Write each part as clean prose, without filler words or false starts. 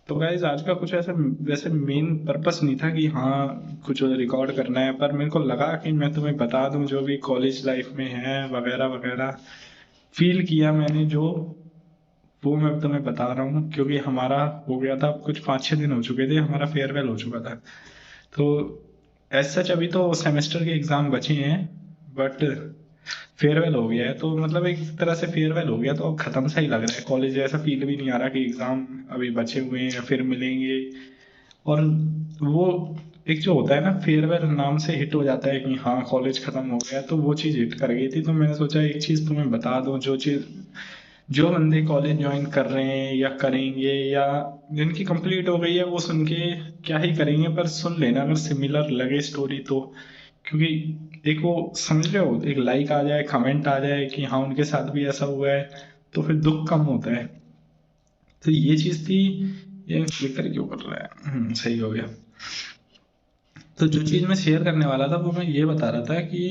तो गाइज आज का कुछ ऐसा वैसे मेन पर्पस नहीं था कि हाँ कुछ रिकॉर्ड करना है, पर मेरे को लगा कि मैं तुम्हें बता दूं जो भी कॉलेज लाइफ में है वगैरह वगैरह फील किया मैंने जो, वो मैं तुम्हें बता रहा हूँ। क्योंकि हमारा हो गया था, कुछ 5-6 दिन हो चुके थे, हमारा फेयरवेल हो चुका था। तो एज सच अभी तो सेमेस्टर के एग्जाम बचे हैं, बट फेयरवेल हो गया है तो मतलब एक तरह से फेयरवेल हो गया, तो अब खत्म सा ही लग रहा है कॉलेज। ऐसा फील भी नहीं आ रहा कि एग्जाम अभी बचे हुए हैं फिर मिलेंगे। और वो एक जो होता है ना, फेयरवेल नाम से हिट हो जाता है कि हाँ कॉलेज खत्म हो गया, तो वो चीज़ हिट कर गई थी। तो मैंने सोचा एक चीज़ तुम्हें बता दूं, जो चीज़ जो बंदे कॉलेज ज्वाइन कर रहे हैं या करेंगे या जिनकी कंप्लीट हो गई है, वो सुन के क्या ही करेंगे, पर सुन लेना अगर सिमिलर लगे स्टोरी तो। क्योंकि एक वो समझ रहे हो, एक लाइक आ जाए, कमेंट आ जाए कि हाँ उनके साथ भी ऐसा हुआ है, तो फिर दुख कम होता है। तो ये चीज़ थी। ये फ्लिकर क्यों कर रहा है, सही हो गया। तो जो चीज़ मैं शेयर करने वाला था वो मैं ये बता रहा था कि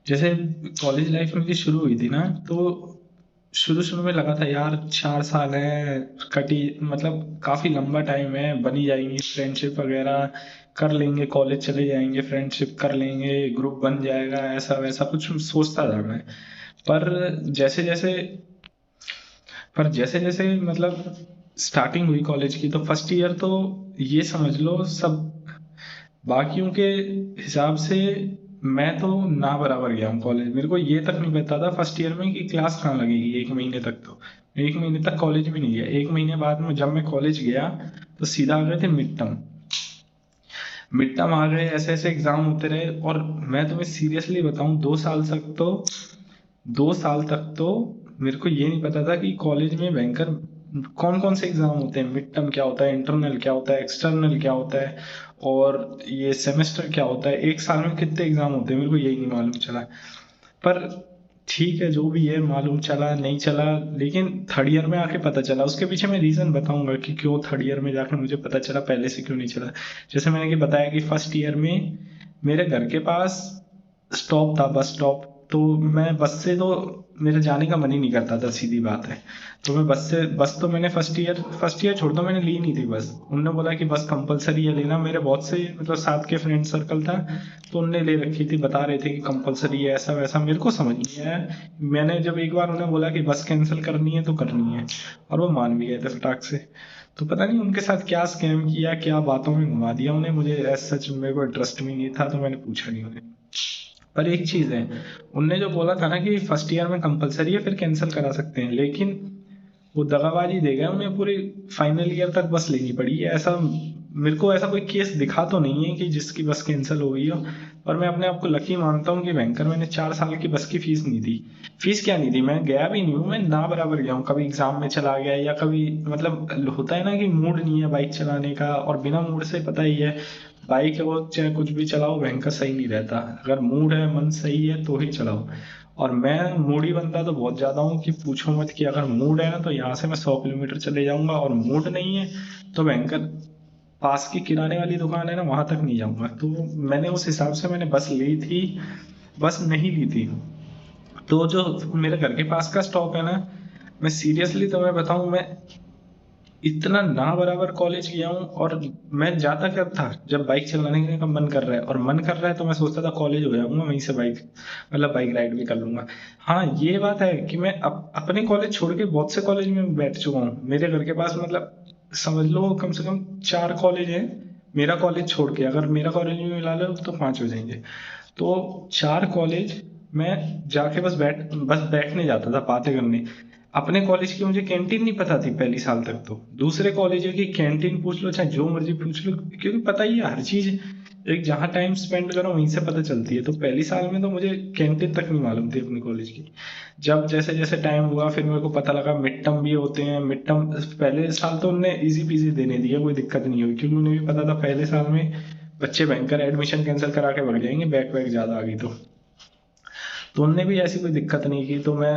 जैसे कॉलेज लाइफ मेरी शुरू हुई थी ना, तो शुरू शुरू में लगा था यार 4 साल है, कटी मतलब काफ़ी लंबा टाइम है, बनी जाएंगी फ्रेंडशिप वगैरह, कर लेंगे कॉलेज चले जाएंगे, फ्रेंडशिप कर लेंगे, ग्रुप बन जाएगा, ऐसा वैसा कुछ सोचता था मैं। पर जैसे जैसे पर जैसे जैसे मतलब स्टार्टिंग हुई कॉलेज की, तो फर्स्ट ईयर तो ये समझ लो सब बाकियों के हिसाब से मैं तो ना बराबर गया हूँ कॉलेज। मेरे को ये तक नहीं पता था फर्स्ट ईयर में कि क्लास कहाँ लगेगी, 1 महीने तक तो 1 महीने तक कॉलेज भी नहीं गया। 1 महीने बाद में जब मैं कॉलेज गया तो सीधा आ गए थे मिड टर्म। मिड टर्म आ गए, ऐसे ऐसे एग्जाम होते रहे, और मैं तुम्हें सीरियसली बताऊं 2 साल तक तो मेरे को ये नहीं पता था कि कॉलेज में भयंकर कौन कौन से एग्जाम होते हैं, मिड टर्म क्या होता है, इंटरनल क्या होता है, एक्सटर्नल क्या होता है, और ये सेमेस्टर क्या होता है, एक साल में कितने एग्जाम होते हैं, मेरे को यही नहीं मालूम चला। पर ठीक है, जो भी है, मालूम चला नहीं चला, लेकिन थर्ड ईयर में आके पता चला। उसके पीछे मैं रीजन बताऊंगा कि क्यों थर्ड ईयर में जाकर मुझे पता चला, पहले से क्यों नहीं चला। जैसे मैंने कि बताया कि फर्स्ट ईयर में मेरे घर के पास स्टॉप था, बस स्टॉप। तो मैं बस से तो मेरे जाने का मन ही नहीं करता था, सीधी बात है। तो मैं बस तो मैंने फर्स्ट ईयर छोड़ दो, मैंने ली नहीं थी बस। उनने बोला कि बस कंपलसरी है लेना, मेरे बहुत से मतलब साथ के फ्रेंड सर्कल था, तो उनने ले रखी थी, बता रहे थे कि कंपलसरी है, ऐसा वैसा। मेरे को समझ नहीं आया। मैंने जब एक बार उन्हें बोला कि बस कैंसिल करनी है तो करनी है, और वो मान भी गए थे फटाक से। तो पता नहीं उनके साथ क्या स्कैम किया, क्या बातों में घुमा दिया उन्हें, मुझे एज सच मेरे को इंटरेस्ट भी नहीं था, तो मैंने पूछा नहीं उन्हें। पर एक चीज है, उनने जो बोला था ना कि फर्स्ट ईयर में कंपलसरी है फिर कैंसिल करा सकते हैं, लेकिन वो दगाबाजी दे गए, उन्हें पूरी फाइनल ईयर तक बस लेनी पड़ी है। ऐसा मेरे को ऐसा कोई केस दिखा तो नहीं है कि जिसकी बस कैंसिल हो गई हो। और मैं अपने आप को लकी मानता हूँ कि भयंकर मैंने 4 साल की बस की फीस नहीं दी। फीस क्या नहीं दी, मैं गया भी नहीं हूँ, मैं ना बराबर गया हूँ। कभी एग्जाम में चला गया, या कभी मतलब होता है ना कि मूड नहीं है बाइक चलाने का, और बिना मूड से पता ही है बाइक हो चाहे कुछ भी चलाओ भयंकर सही नहीं रहता। अगर मूड है, मन सही है तो ही चलाओ। और मैं मूडी बंदा तो बहुत ज्यादा हूँ कि पूछो मत, कि अगर मूड है ना तो यहाँ से मैं 100 किलोमीटर चले जाऊंगा, और मूड नहीं है तो भयंकर पास की किराने वाली दुकान है ना, वहां तक नहीं जाऊंगा। तो मैंने उस हिसाब से मैंने बस ली थी, बस नहीं ली थी। तो जो मेरे घर के पास का स्टॉप है ना, मैं सीरियसली तुम्हें बताऊं, मैं इतना ना बराबर कॉलेज गया हूँ। और मैं जाता कब था, जब बाइक चलाने का मन कर रहा है, और मन कर रहा है तो मैं सोचता था कॉलेज हो जाऊंगा वहीं से बाइक मतलब बाइक राइड भी कर लूंगा। हाँ ये बात है कि मैं अपने कॉलेज छोड़ के बहुत से कॉलेज में बैठ चुका हूँ। मेरे घर के पास मतलब समझ लो कम से कम 4 कॉलेज हैं, मेरा कॉलेज छोड़ के। अगर मेरा कॉलेज में मिला लो तो 5 हो जाएंगे। तो 4 कॉलेज मैं जाके बस बैठने जाता था, बातें करने। अपने कॉलेज की मुझे कैंटीन नहीं पता थी पहली साल तक। तो दूसरे कॉलेजों की कैंटीन पूछ लो, चाहे जो मर्जी पूछ लो, क्योंकि पता ही है हर चीज एक जहाँ टाइम स्पेंड करो वहीं से पता चलती है। तो पहली साल में तो मुझे कैंटीन तक नहीं मालूम थी अपने कॉलेज की। जब जैसे जैसे टाइम हुआ फिर मेरे को पता लगा मिड टर्म भी होते हैं। मिड टर्म पहले साल तो उनने इजी पीजी देने दिया, कोई दिक्कत नहीं हुई, क्योंकि उन्हें भी पता था पहले साल में बच्चे भयंकर एडमिशन कैंसिल करा के भग जाएंगे, बैक वैक ज्यादा आ गई तो उनने भी ऐसी कोई दिक्कत नहीं की। तो मैं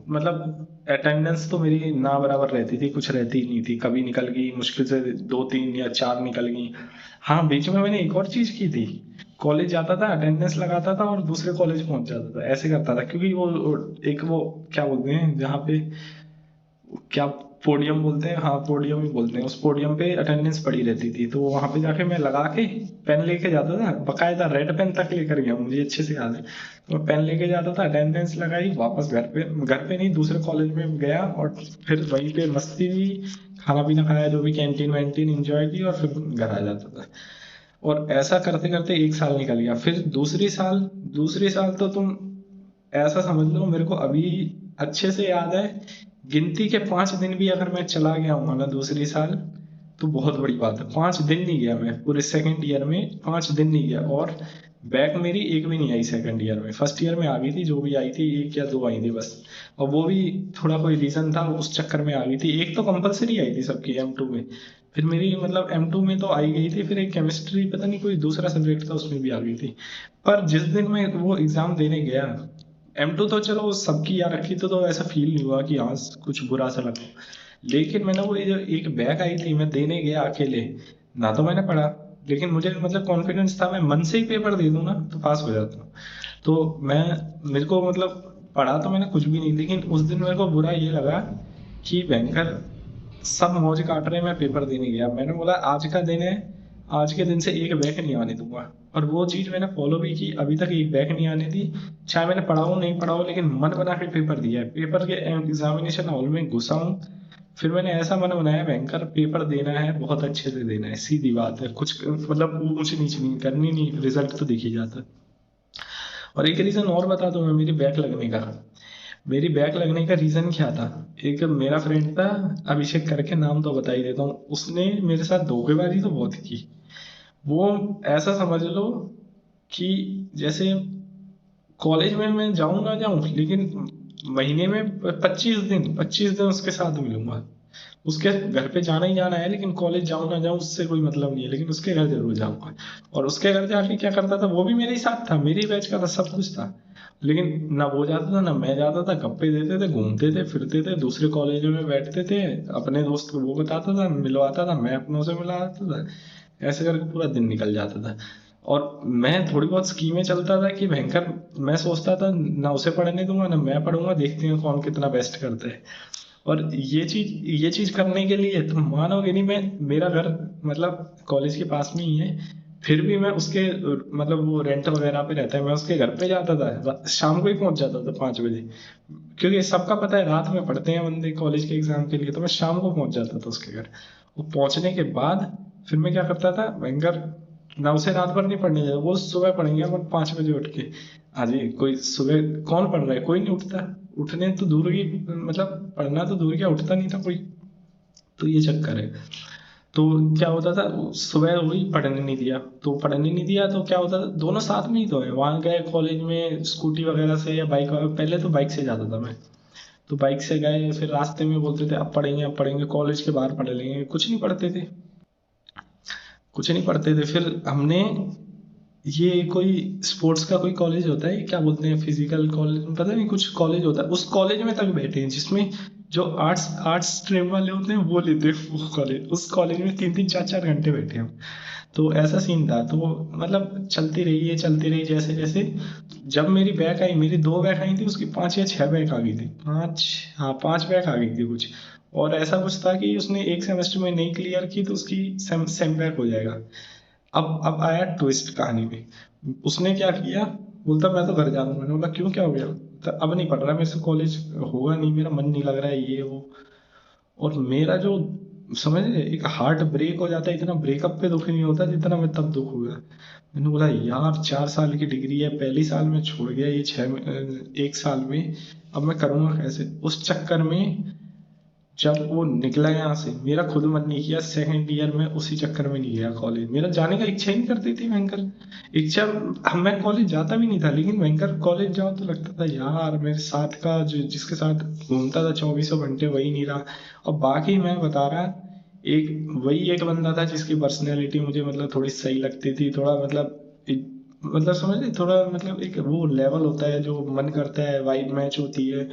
मतलब अटेंडेंस तो मेरी ना बराबर रहती थी, कुछ रहती ही नहीं थी। कभी निकल गई मुश्किल से 2 3 या 4 निकल गई। हाँ बीच में मैंने एक और चीज की थी, कॉलेज जाता था, अटेंडेंस लगाता था और दूसरे कॉलेज पहुंच जाता था, ऐसे करता था। क्योंकि वो एक वो क्या बोलते हैं जहाँ पे क्या पोडियम बोलते हैं, हाँ पोडियम ही बोलते हैं, उस पोडियम पे अटेंडेंस पड़ी रहती थी, तो वहां पे जाके मैं लगा के पेन लेके जाता था, बकायदा रेड पेन तक लेकर गया, मुझे अच्छे से याद है। तो मैं पेन लेके जाता था, अटेंडेंस लगाई, वापस घर पे नहीं दूसरे कॉलेज में गया, और फिर वहीं पे मस्ती हुई, खाना पीना खाया, जो भी कैंटीन वैंटीन एंजॉय की, और फिर घर आ जाता था। और ऐसा करते करते एक साल निकल गया। फिर दूसरी साल तो तुम ऐसा समझ लो, मेरे को अभी अच्छे से याद है, गिनती के 5 दिन भी अगर मैं चला गया हूँ ना दूसरी साल, तो बहुत बड़ी बात है। 5 दिन नहीं गया मैं पूरे सेकंड ईयर में, 5 दिन नहीं गया। और बैक मेरी एक भी नहीं आई सेकंड ईयर में, फर्स्ट ईयर में आ गई थी, जो भी आई थी 1 या 2 आई थी बस, और वो भी थोड़ा कोई रीजन था उस चक्कर में आ गई थी। एक तो कंपलसरी आई थी सबकी M2 में, फिर मेरी मतलब M2 में तो आई गई थी, फिर एक केमिस्ट्री पता नहीं कोई दूसरा सब्जेक्ट था उसमें भी आ गई थी। पर जिस दिन मैं वो एग्जाम देने गया, M2 तो चलो सबकी आ रखी, तो ऐसा फील नहीं हुआ कि हाँ कुछ बुरा सा लगा। लेकिन मैंने वो जो एक बैग आई थी, मैं देने गया अकेले, ना तो मैंने पढ़ा, लेकिन मुझे मतलब कॉन्फिडेंस था मैं मन से ही पेपर दे दूं ना तो पास हो जाता हूँ। तो मैं मेरे को मतलब पढ़ा तो मैंने कुछ भी नहीं, लेकिन उस दिन मेरे को बुरा ये लगा कि भयंकर सब मौज काट रहे हैं, मैं पेपर देने गया, मैंने बोला आज का दिन है, आज के दिन से एक बैक नहीं आने दूंगा। और वो चीज मैंने फॉलो भी की, अभी तक एक बैक नहीं आने दी, चाहे मैंने पढ़ा हो नहीं पढ़ा हो, लेकिन मन बना के पेपर दिया है। पेपर के एग्जामिनेशन हॉल में घुसा हूँ, फिर मैंने ऐसा मन बनाया भयंकर पेपर देना है, बहुत अच्छे से देना है, सीधी बात है, कुछ मतलब ऊंच नीच नहीं करनी, नहीं, रिजल्ट तो दिख ही जाता है। और एक रीजन और बता दूं मैं, मेरी बैक लगने का रीजन क्या था। एक मेरा फ्रेंड था, अभिषेक करके, नाम तो बता ही देता हूँ, उसने मेरे साथ धोखेबाजी तो बहुत की। वो ऐसा समझ लो कि जैसे कॉलेज में मैं जाऊं ना जाऊं, लेकिन महीने में 25 दिन उसके साथ मिलूंगा। उसके घर पे जाना ही जाना है, लेकिन कॉलेज जाऊं ना जाऊं उससे कोई मतलब नहीं है, लेकिन उसके घर जरूर जाऊंगा। और उसके घर जाके क्या करता था, वो भी मेरे ही साथ था, मेरी बैच का था, सब कुछ था, लेकिन ना वो जाता था ना मैं जाता था, गप्पे देते थे, घूमते थे, फिरते थे, दूसरे कॉलेजों में बैठते थे, अपने दोस्त को वो बताता था, मिलवाता था, मैं अपनों से मिलाता था, ऐसे करके पूरा दिन निकल जाता था। और मैं थोड़ी बहुत स्कीमें चलता था कि भयंकर, मैं सोचता था ना उसे पढ़ने दूंगा ना मैं पढ़ूंगा, देखते हैं कौन कितना बेस्ट करता है। और ये चीज करने के लिए तुम मानोगे नहीं, मैं मेरा घर मतलब कॉलेज के पास में ही है, फिर भी मैं उसके मतलब वो रेंट वगैरह पे रहता है, मैं उसके घर पे जाता था, शाम को ही पहुंच जाता था 5 बजे, क्योंकि सबका पता है रात में पढ़ते हैं बंदे कॉलेज के एग्जाम के लिए, तो मैं शाम को पहुंच जाता था उसके घर। वो पहुंचने के बाद फिर मैं क्या करता था भयंकर, ना उसे रात भर नहीं पढ़ने देता, वो सुबह पढ़ेंगे अपन 5 बजे उठ के। आज भी कोई सुबह कौन पढ़ रहा है, कोई नहीं उठता, उठने तो दूर की मतलब पढ़ना तो दूर क्या, उठता नहीं था कोई। तो ये चक्कर है। तो क्या होता था, सुबह हुई पढ़ने नहीं दिया, तो पढ़ने नहीं दिया तो क्या होता था, दोनों साथ में ही तो है, वहां गए कॉलेज में स्कूटी वगैरह से या बाइक वगैरह, पहले तो बाइक से जाता था मैं, तो बाइक से गए, फिर रास्ते में बोलते थे अब पढ़ेंगे, कॉलेज के बाहर पढ़ लेंगे, कुछ नहीं पढ़ते थे, कुछ नहीं पढ़ते थे। फिर हमने ये कोई स्पोर्ट्स का कोई कॉलेज होता है, क्या बोलते हैं, फिजिकल कॉलेज पता नहीं, कुछ कॉलेज होता है, उस कॉलेज में तक बैठे हैं जिसमें जो आर्ट्स आर्ट्स स्ट्रीम वाले होते हैं वो लेते हैं वो कॉलेज, उस कॉलेज में 3-3 4-4 घंटे बैठे हम। तो ऐसा सीन था, तो मतलब चलती रही जैसे जैसे, जब मेरी बैक आई, मेरी 2 बैक आई थी, उसकी 5 या 6 बैक आ गई थी, पांच, हाँ 5 बैक आ गई थी कुछ। और ऐसा कुछ था कि उसने एक सेमेस्टर में नहीं क्लियर की, तो उसकी सेम बैक हो जाएगा। अब आया ट्विस्ट कहानी में, उसने क्या किया, बोलता मैं तो घर जा रहा हूँ, मैंने बोला क्यों, क्या हो गया, तो अब नहीं पढ़ रहा मेरे से, कॉलेज होगा नहीं, मेरा मन नहीं लग रहा है, ये वो। और मेरा जो समझ रहे, एक हार्ट ब्रेक हो जाता है, इतना ब्रेकअप पे दुख नहीं होता जितना मैं तब दुख हुआ। मैंने बोला यार 4 साल की डिग्री है, पहली साल में छोड़ गया, ये 1 साल में, अब मैं करूंगा कैसे। उस चक्कर में जब वो निकला यहाँ से, मेरा खुद मन नहीं किया, सेकंड ईयर में उसी चक्कर में नहीं गया कॉलेज, मेरा जाने का इच्छा ही नहीं करती थी भयंकर, इच्छा, मैं कॉलेज जाता भी नहीं था, लेकिन भयंकर कॉलेज जाओ तो लगता था यार मेरे साथ का जो जिसके साथ घूमता था 24 घंटे वही नहीं रहा। और बाकी मैं बता रहा, वही एक बंदा था जिसकी पर्सनैलिटी मुझे मतलब थोड़ी सही लगती थी, थोड़ा मतलब मतलब समझ रहे, थोड़ा मतलब एक वो लेवल होता है जो मन करता है, वाइब मैच होती है,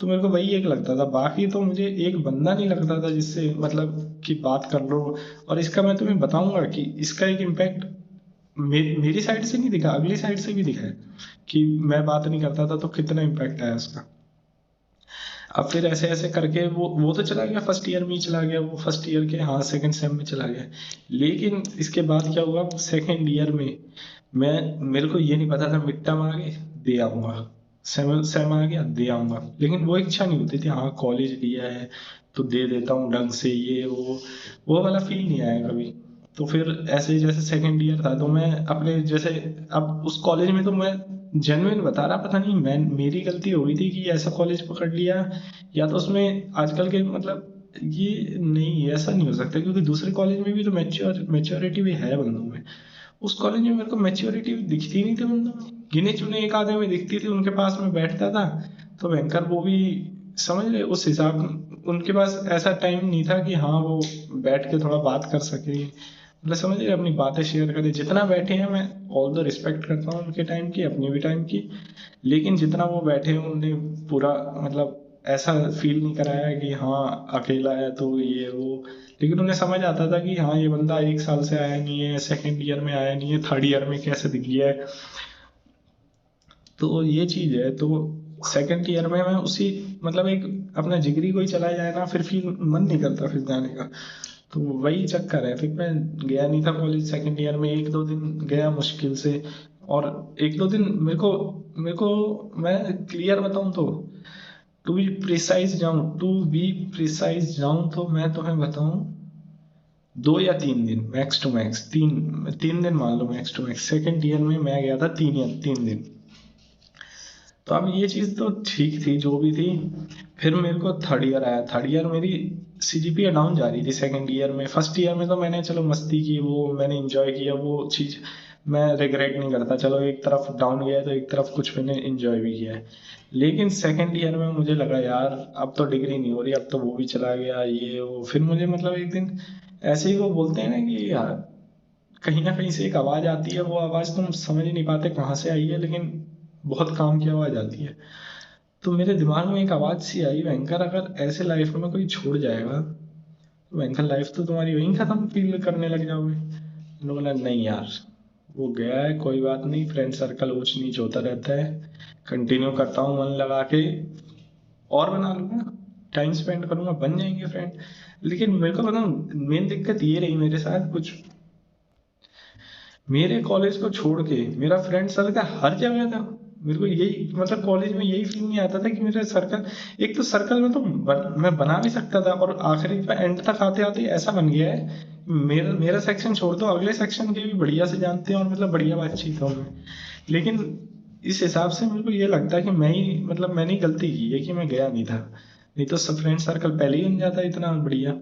तो मेरे को वही एक लगता था, बाकी तो मुझे एक बंदा नहीं लगता था जिससे मतलब कि बात कर लो। और इसका मैं तुम्हें बताऊंगा कि इसका एक इम्पैक्ट मेरी साइड से नहीं दिखा, अगली साइड से भी दिखा है, कि मैं बात नहीं करता था तो कितना इम्पैक्ट आया उसका। अब फिर ऐसे ऐसे करके वो तो चला गया, फर्स्ट ईयर में ही चला गया, वो फर्स्ट ईयर के हाँ सेकंड सेम में चला गया। लेकिन इसके बाद क्या हुआ, सेकंड ईयर में मेरे को ये नहीं पता था मिड टर्म आ गए दे आऊंगा, सेम सेम आ गया दे आऊंगा, लेकिन वो इच्छा नहीं होती थी हाँ कॉलेज लिया है तो दे देता हूँ ढंग से, ये वो वाला फील नहीं आया कभी। तो फिर ऐसे जैसे सेकंड ईयर था तो मैं अपने जैसे, अब उस कॉलेज में तो मैं जेन्युइन बता रहा, पता नहीं मैं मेरी गलती हो गई थी कि ऐसा कॉलेज पकड़ लिया, या तो उसमें आजकल के मतलब ये नहीं, ऐसा नहीं हो सकता क्योंकि दूसरे कॉलेज में भी तो मैच्योरिटी भी है बंदों में। उस कॉलेज में मेरे को मैच्योरिटी दिखती नहीं थी बंदों में, गिने चुने एक आधे में दिखती थी, उनके पास में बैठता था तो भयंकर वो भी समझ रहे उस हिसाब, उनके पास ऐसा टाइम नहीं था कि हाँ वो बैठ के थोड़ा बात कर सके, मतलब समझ रहे अपनी बातें शेयर करें। जितना बैठे हैं, मैं ऑल द रिस्पेक्ट करता हूँ उनके टाइम की, अपनी भी टाइम की, लेकिन जितना वो बैठे हैं उनने पूरा मतलब ऐसा फील नहीं कराया कि हाँ अकेला है तो ये वो, लेकिन उन्हें समझ आता था कि हाँ ये बंदा एक साल से आया नहीं है, सेकंड ईयर में आया नहीं है, थर्ड ईयर में कैसे दिख गया है। तो ये चीज है। तो सेकंड ईयर में मैं उसी मतलब एक अपना जिगरी कोई चला जाए ना, फिर मन नहीं करता फिर जाने का। तो वही चक्कर है, फिर मैं गया नहीं था कॉलेज सेकंड ईयर में, एक दो दिन गया मुश्किल से। और एक दो दिन मेरे को मैं क्लियर बताऊं तो, टू बी प्रिसाइज जाऊं तो मैं तुम्हें बताऊं 2 या 3 दिन मैक्स टू मैक्स, 3 दिन मान लो max to max. Second year में मैं गया था 3 दिन। तो अब ये चीज तो ठीक थी जो भी थी। फिर मेरे को थर्ड ईयर आया, थर्ड ईयर मेरी सीजीपीए डाउन जा रही थी सेकंड ईयर में। फर्स्ट ईयर में तो मैंने चलो मस्ती की, वो मैंने एंजॉय किया, वो चीज मैं रिग्रेट नहीं करता, चलो एक तरफ डाउन गया तो एक तरफ कुछ मैंने एंजॉय भी किया है। लेकिन सेकंड ईयर में मुझे लगा यार अब तो डिग्री नहीं हो रही, अब तो वो भी चला गया ये वो। फिर मुझे मतलब एक दिन ऐसे ही वो बोलते हैं ना कि यार कहीं ना कहीं से एक आवाज आती है, वो आवाज तुम समझ ही नहीं पाते कहाँ से आई है, लेकिन बहुत काम की आवाज आती है। तो मेरे दिमाग में एक आवाज सी आई, भयंकर अगर ऐसे लाइफ में कोई छोड़ जाएगा तो भयंकर लाइफ तो तुम्हारी वहीं खत्म फील करने लग जाओगे। मैंने बोला नहीं यार, वो गया है कोई बात नहीं, फ्रेंड सर्कल ऊंच नीच होता रहता है, कंटिन्यू करता हूँ मन लगा के, और बना लूंगा, टाइम स्पेंड करूंगा, बन जाएंगे फ्रेंड। लेकिन मेरे को बताऊँ मेन दिक्कत ये रही मेरे साथ कुछ, मेरे कॉलेज को छोड़ के मेरा फ्रेंड सर्कल हर जगह था। मेरे को यही मतलब कॉलेज में यही फील नहीं आता था कि मेरा सर्कल, एक तो सर्कल में तो मैं बना भी सकता था, और आखिरी पे एंड तक आते आते ऐसा बन गया है, मेरा मेरा सेक्शन छोड़ दो अगले सेक्शन के भी बढ़िया से जानते हैं और मतलब बढ़िया बातचीत हो में। लेकिन इस हिसाब से मेरे को ये लगता है कि मैंने ही गलती की है कि मैं गया नहीं था, नहीं तो सब फ्रेंड सर्कल पहले ही बन जाता इतना बढ़िया।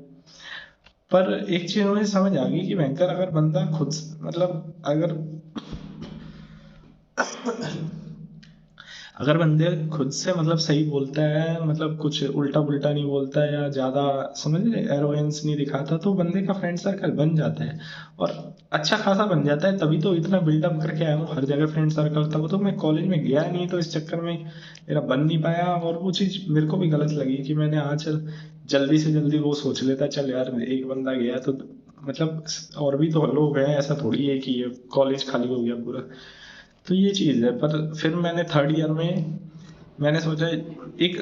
पर एक चीज मुझे समझ आ गई कि भयंकर अगर बंदा मतलब अगर बंदे खुद से मतलब सही बोलता है, मतलब कुछ उल्टा पुल्टा नहीं बोलता है या ज्यादा समझ रहे एरोगेंस नहीं दिखाता, तो बंदे का फ्रेंड सर्कल बन जाता है, और अच्छा खासा बन जाता है। तभी तो इतना बिल्डअप करके आया हूँ हर जगह फ्रेंड सर्कल, तब तो मैं कॉलेज में गया नहीं, तो इस चक्कर में मेरा बन नहीं पाया। और वो चीज मेरे को भी गलत लगी कि मैंने चल जल्दी से जल्दी वो सोच लेता, चल यार एक बंदा गया तो मतलब और भी तो लोग हैं, ऐसा थोड़ी है कि ये कॉलेज खाली हो गया पूरा। तो ये चीज है। पर फिर मैंने थर्ड ईयर में मैंने सोचा एक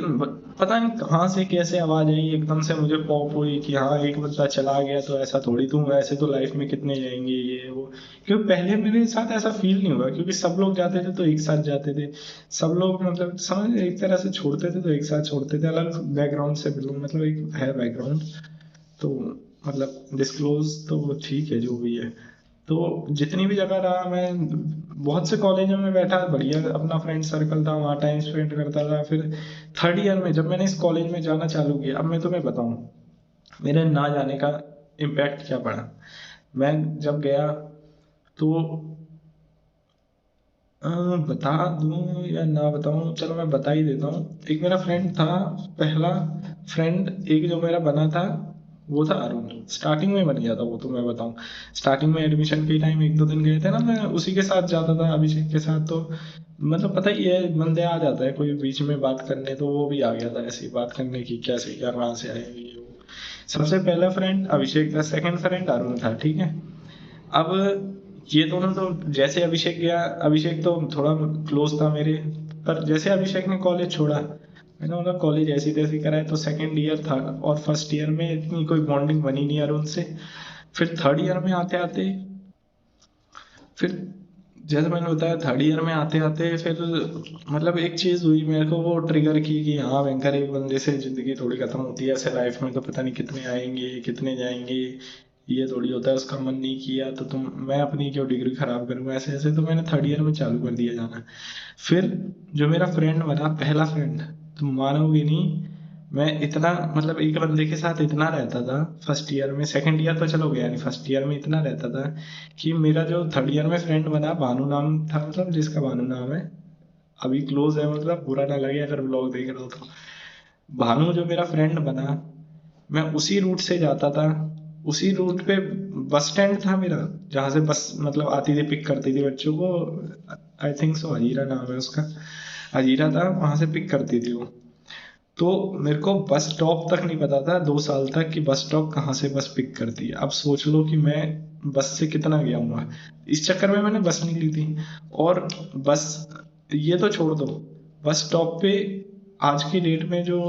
पता नहीं कहाँ से कैसे आवाज आई एकदम से मुझे पॉप हुई कि हाँ एक बंदा चला गया तो ऐसा थोड़ी, तुम ऐसे तो लाइफ में कितने जाएंगे ये वो। क्योंकि पहले मेरे साथ ऐसा फील नहीं हुआ, क्योंकि सब लोग जाते थे तो एक साथ जाते थे, सब लोग मतलब समझ एक तरह से छोड़ते थे तो एक साथ छोड़ते थे, अलग बैकग्राउंड से बिलोंग मतलब एक है बैकग्राउंड, तो मतलब डिस्क्लोज तो ठीक है जो भी है। तो जितनी भी जगह रहा मैं, बहुत से कॉलेजों में बैठा बढ़िया अपना फ्रेंड सर्कल था, वहाँ टाइम स्पेंड करता था। फिर थर्ड ईयर में जब मैंने इस कॉलेज में जाना चालू किया, अब मैं तुम्हें बताऊं मेरे ना जाने का इम्पैक्ट क्या पड़ा। मैं जब गया तो बता दूं या ना बताऊं, चलो मैं बता ही देता हूँ। एक मेरा फ्रेंड था, पहला फ्रेंड एक जो मेरा बना था वो था अरुण, स्टार्टिंग में बन गया था वो, तो मैं बताऊं स्टार्टिंग में एडमिशन के टाइम एक दो दिन गए थे ना, मैं उसी के साथ जाता था अभिषेक के साथ। तो मतलब पता ही है बंदे आ जाता है कोई बीच में बात करने, तो वो भी आ गया था ऐसी बात करने की कैसे क्या कहाँ से आए ये वो। सबसे पहला फ्रेंड अभिषेक था, सेकंड फ्रेंड अरुण था, ठीक है। अब ये दोनों तो जैसे अभिषेक गया, अभिषेक तो थोड़ा क्लोज था मेरे, पर जैसे अभिषेक ने कॉलेज छोड़ा मैंने बोला कॉलेज ऐसी तैसी करा है। तो सेकेंड ईयर था और फर्स्ट ईयर में इतनी कोई बॉन्डिंग बनी नहीं यार उनसे। फिर थर्ड ईयर में आते आते फिर जैसे मैंने बताया थर्ड ईयर में आते आते फिर मतलब एक चीज हुई मेरे को, वो ट्रिगर की कि हाँ भयंकर एक बंदे से जिंदगी थोड़ी खत्म होती है ऐसे लाइफ में, तो पता नहीं कितने आएंगे कितने जाएंगे, ये थोड़ी होता है। उसका मन नहीं किया तो तुम मैं अपनी क्यों डिग्री खराब करूंगा ऐसे ऐसे। तो मैंने थर्ड ईयर में चालू कर दिया जाना। फिर जो मेरा फ्रेंड बना पहला फ्रेंड, तुम मानोगे नहीं, मैं इतना मतलब एक बंदे के साथ इतना रहता था फर्स्ट ईयर में। सेकंड ईयर तो चलो गया नहीं, फर्स्ट ईयर में इतना रहता था कि मेरा जो थर्ड ईयर में फ्रेंड बना, भानु नाम था, मतलब जिसका भानु नाम है, अभी क्लोज है, मतलब बुरा ना लगे अगर ब्लॉग देख रहा हो तो। भानु जो मेरा फ्रेंड बना, मैं उसी रूट से जाता था। उसी रूट पे बस स्टैंड था मेरा, जहाँ से बस मतलब आती थी पिक करती थी बच्चों को। आई थिंक सो हजीरा नाम है उसका, हजीरा था, वहां से पिक करती थी वो। तो मेरे को बस स्टॉप तक नहीं पता था 2 साल तक कि बस स्टॉप कहाँ से बस पिक करती है। अब सोच लो कि मैं बस से कितना गया हूँ। इस चक्कर में मैंने बस नहीं ली थी। और बस ये तो छोड़ दो, बस स्टॉप पे आज की डेट में जो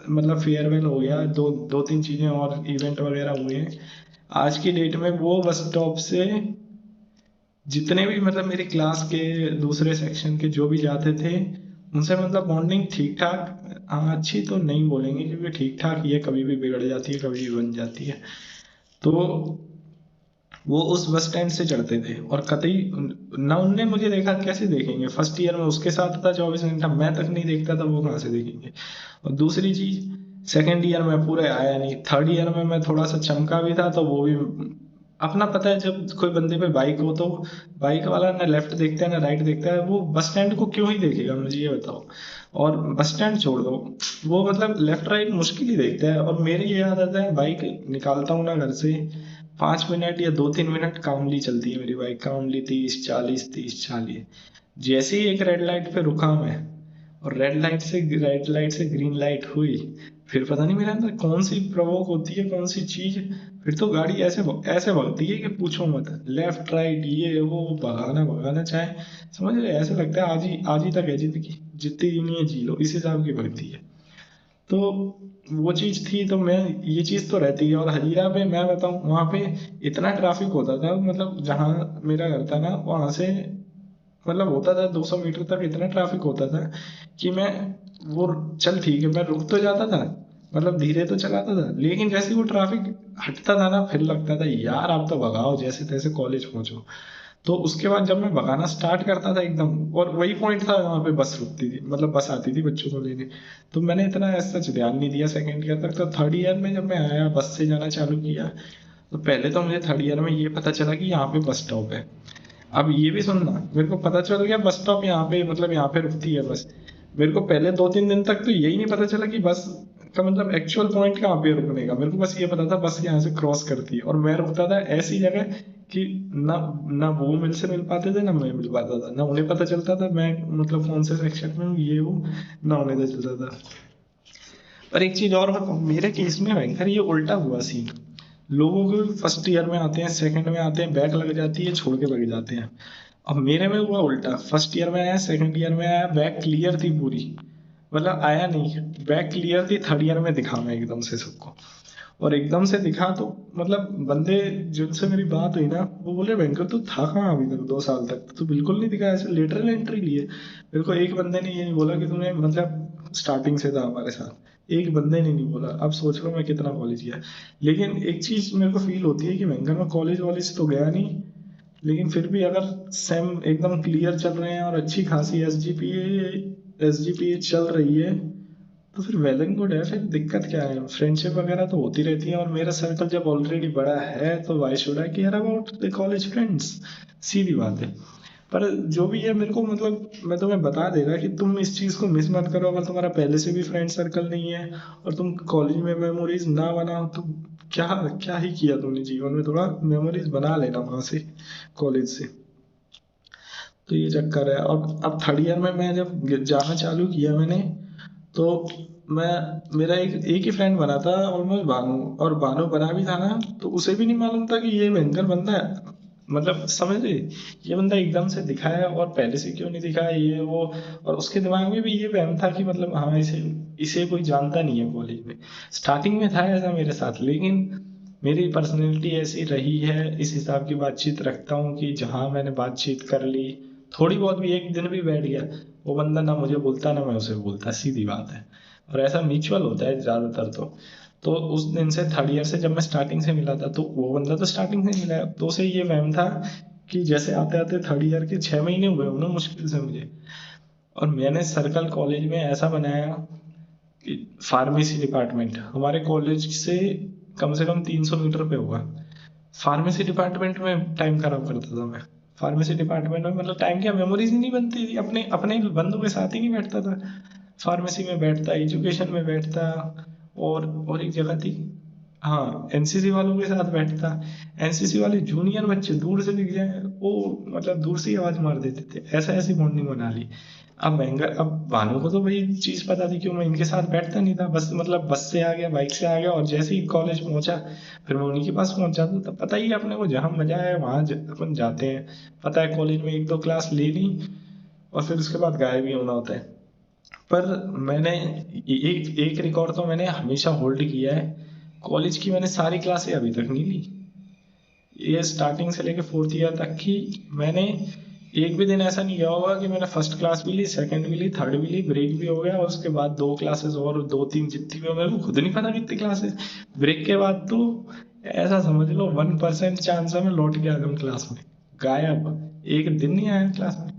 मतलब फेयरवेल हो गया, दो दो तीन चीजें और इवेंट वगैरह हुए हैं आज की डेट में, वो बस स्टॉप से जितने भी मतलब मेरी क्लास के दूसरे सेक्शन के जो भी जाते थे उनसे मतलब बॉन्डिंग ठीक ठाक, हाँ अच्छी तो नहीं बोलेंगे क्योंकि ठीक ठाक ये कभी भी बिगड़ जाती है कभी भी बन जाती है। तो वो उस बस स्टैंड से चढ़ते थे और कतई ना उनने मुझे देखा, कैसे देखेंगे, फर्स्ट ईयर में उसके साथ था 24 घंटा, मैं तक नहीं देखता था, वो कहाँ से देखेंगे। और दूसरी चीज, सेकेंड ईयर में पूरे आया नहीं, थर्ड ईयर में मैं थोड़ा सा चमका भी था तो वो भी अपना पता है, जब कोई बंदे पे बाइक हो तो बाइक वाला ना लेफ्ट देखता है ना राइट देखता है, वो बस स्टैंड को क्यों ही देखेगा, मुझे ये बताओ। और बस स्टैंड छोड़ दो, वो मतलब लेफ्ट राइट मुश्किल ही देखता है। और मेरी ये आदत है, बाइक निकालता हूँ ना घर से, 5 मिनट या 2-3 मिनट कामली चलती है मेरी बाइक, कामली 30-40 30-40। जैसे ही एक रेड लाइट पे रुका मैं, और रेड लाइट से ग्रीन लाइट हुई, फिर पता नहीं मेरे अंदर कौन सी प्रवोक होती है कौन सी चीज, फिर तो गाड़ी ऐसे ऐसे भगती है कि पूछो मत, लेफ्ट राइट ये वो, भगाना भगाना चाहे, समझ रहे, ऐसे लगता है आज ही तक है जिंदगी, जितनी जीनी है जी लो, इस हिसाब की भगती है। तो वो चीज थी, तो मैं ये चीज तो रहती है। और हजीरा पे मैं बताऊं, वहां पे इतना ट्रैफिक होता था, मतलब जहाँ मेरा घर था ना वहां से मतलब होता था 200 मीटर तक इतना ट्रैफिक होता था कि मैं वो चल ठीक है मैं रुक तो जाता था, मतलब धीरे तो चलाता था, लेकिन जैसे ही वो ट्रैफिक हटता था ना फिर लगता था यार आप तो भगाओ जैसे तैसे कॉलेज पहुंचो। तो उसके बाद जब मैं भगाना स्टार्ट करता था एकदम, और वही पॉइंट था वहां पे बस रुकती थी, मतलब बस आती थी बच्चों को लेने, तो मैंने इतना ऐसा ध्यान नहीं दिया सेकेंड ईयर तक। तो थर्ड ईयर में जब मैं आया बस से जाना चालू किया, तो पहले तो मुझे थर्ड ईयर में ये पता चला कि यहाँ पे बस स्टॉप है। अब ये भी सुनना, मेरे को पता चल गया बस स्टॉप यहाँ पे, मतलब यहाँ पे रुकती है बस। मेरे को पहले 2-3 दिन तक तो यही नहीं पता चला कि बस का मतलब एक्चुअल पॉइंट कहाँ पे है रुकने का। मेरे को बस ये पता था बस यहाँ से क्रॉस करती है, और मैं रुकता था ऐसी जगह कि ना ना वो मेरे से मिल पाते थे ना मैं मिल पाता था, ना उन्हें पता चलता था मैं मतलब कौन से सेक्शन में हूँ ये हूँ, ना उन्हें पता चलता था। और एक चीज और बताऊँ, मेरे केस में भयंकर ये उल्टा हुआ सीन। लोगों को फर्स्ट ईयर में आते हैं सेकंड में आते हैं बैक लग जाती है छोड़ के लग जाते हैं। अब मेरे में हुआ उल्टा, फर्स्ट ईयर में आया सेकंड ईयर में आया बैक क्लियर थी पूरी, मतलब आया नहीं, बैक क्लियर थी, थर्ड ईयर में दिखा मैं एकदम से सबको। और एकदम से दिखा तो मतलब बंदे जिनसे मेरी बात हुई ना वो बोले बैंकर तू था कहाँ अभी तक 2 साल तक, तो बिल्कुल नहीं दिखा, ऐसे लेटरल एंट्री लिए। मेरे को एक बंदे ने ये नहीं बोला कि तूने मतलब स्टार्टिंग से था हमारे साथ, एक बंदे ने नहीं बोला। अब सोच लो मैं कितना कॉलेज गया। लेकिन एक चीज मेरे को फील होती है कि बैंकर में कॉलेज वॉलेज तो गया नहीं, लेकिन फिर भी अगर सेम एकदम क्लियर चल रहे हैं और अच्छी खासी एस जी पी ए चल रही है तो फिर वेल एंड गुड है, फिर दिक्कत क्या है, फ्रेंडशिप वगैरह तो होती रहती है। और मेरा सर्कल जब ऑलरेडी बड़ा है तो why should I care about the college friends, सीधी बात है। पर जो भी है मेरे को मतलब मैं तुम्हें बता देगा कि तुम इस चीज को मिस मत करो, अगर तुम्हारा पहले से भी फ्रेंड सर्कल नहीं है और तुम कॉलेज में मेमोरीज ना बनाओ तो क्या क्या ही किया तुमने जीवन में, थोड़ा मेमोरीज बना लेना वहां से, कॉलेज से। तो ये चक्कर है। और अब थर्ड ईयर में मैं जब जाना चालू किया मैंने, तो मैं मेरा एक ही फ्रेंड बना था ऑलमोस्ट, भानु, और भानु बना भी था ना तो उसे भी नहीं मालूम था कि ये भयंकर बंदा है, मतलब समझ रहे, ये बंदा एकदम से दिखा है और पहले से क्यों नहीं दिखा है ये वो। और उसके दिमाग में भी ये वहम था कि मतलब हाँ इसे इसे कोई जानता नहीं है कॉलेज में। स्टार्टिंग में था ऐसा मेरे साथ, लेकिन मेरी पर्सनैलिटी ऐसी रही है, इस हिसाब की बातचीत रखता हूँ कि जहाँ मैंने बातचीत कर ली थोड़ी बहुत भी, एक दिन भी बैठ गया, वो बंदा ना मुझे बोलता ना मैं उसे बोलता, सीधी बात है। और ऐसा म्यूचुअल होता है ज़्यादातर तो उस दिन से थर्ड ईयर से जब मैं स्टार्टिंग से मिला था, तो वो बंदा तो स्टार्टिंग से मिला है, तो उसे ये वहम था कि जैसे आते आते थर्ड ईयर के 6 महीने हुए उन्हें मुश्किल से मुझे। और मैंने सर्कल कॉलेज में ऐसा बनाया कि फार्मेसी डिपार्टमेंट हमारे कॉलेज से कम 300 मीटर पे होगा। फार्मेसी डिपार्टमेंट में टाइम खराब करता था मैं। फार्मेसी डिपार्टमेंट में मतलब टाइम क्या, मेमोरीज ही नहीं बनती थी, अपने अपने बंदों के साथ ही नहीं बैठता था। फार्मेसी में बैठता, एजुकेशन में बैठता, और एक जगह थी, हाँ एनसीसी वालों के साथ बैठता। एनसीसी वाले जूनियर बच्चे दूर से दिख जाए वो मतलब दूर से ही आवाज मार देते थे, ऐसा ऐसी बॉन्डिंग बना ली। अब भानु को तो वही चीज पता थी, क्यों मैं इनके साथ बैठता नहीं था, बस मतलब बस से आ गया, बाइक से आ गया, और जैसे ही कॉलेज पहुंचा फिर मैं उन्हीं के पास पहुंच जाता था। पता ही है अपने को, जहाँ मजा है वहां अपन जाते हैं। पता है कॉलेज में एक दो क्लास ले ली और फिर उसके बाद गायब ही होना होता है। पर मैंने एक एक रिकॉर्ड तो मैंने हमेशा होल्ड किया है, कॉलेज की मैंने सारी क्लासें अभी तक नहीं ली। ये स्टार्टिंग से लेके फोर्थ ईयर तक की मैंने एक भी दिन ऐसा नहीं गया होगा कि मैंने फर्स्ट क्लास भी ली, सेकंड भी ली, थर्ड भी ली, ब्रेक भी हो गया, और उसके बाद दो क्लासेस और दो तीन जितनी भी हो, मेरे को खुद नहीं पता कितनी क्लासेस। ब्रेक के बाद तो ऐसा समझ लो 1% चांस है मैं लौट के आ जाऊँ क्लास में, गायब, एक दिन नहीं आया क्लास में।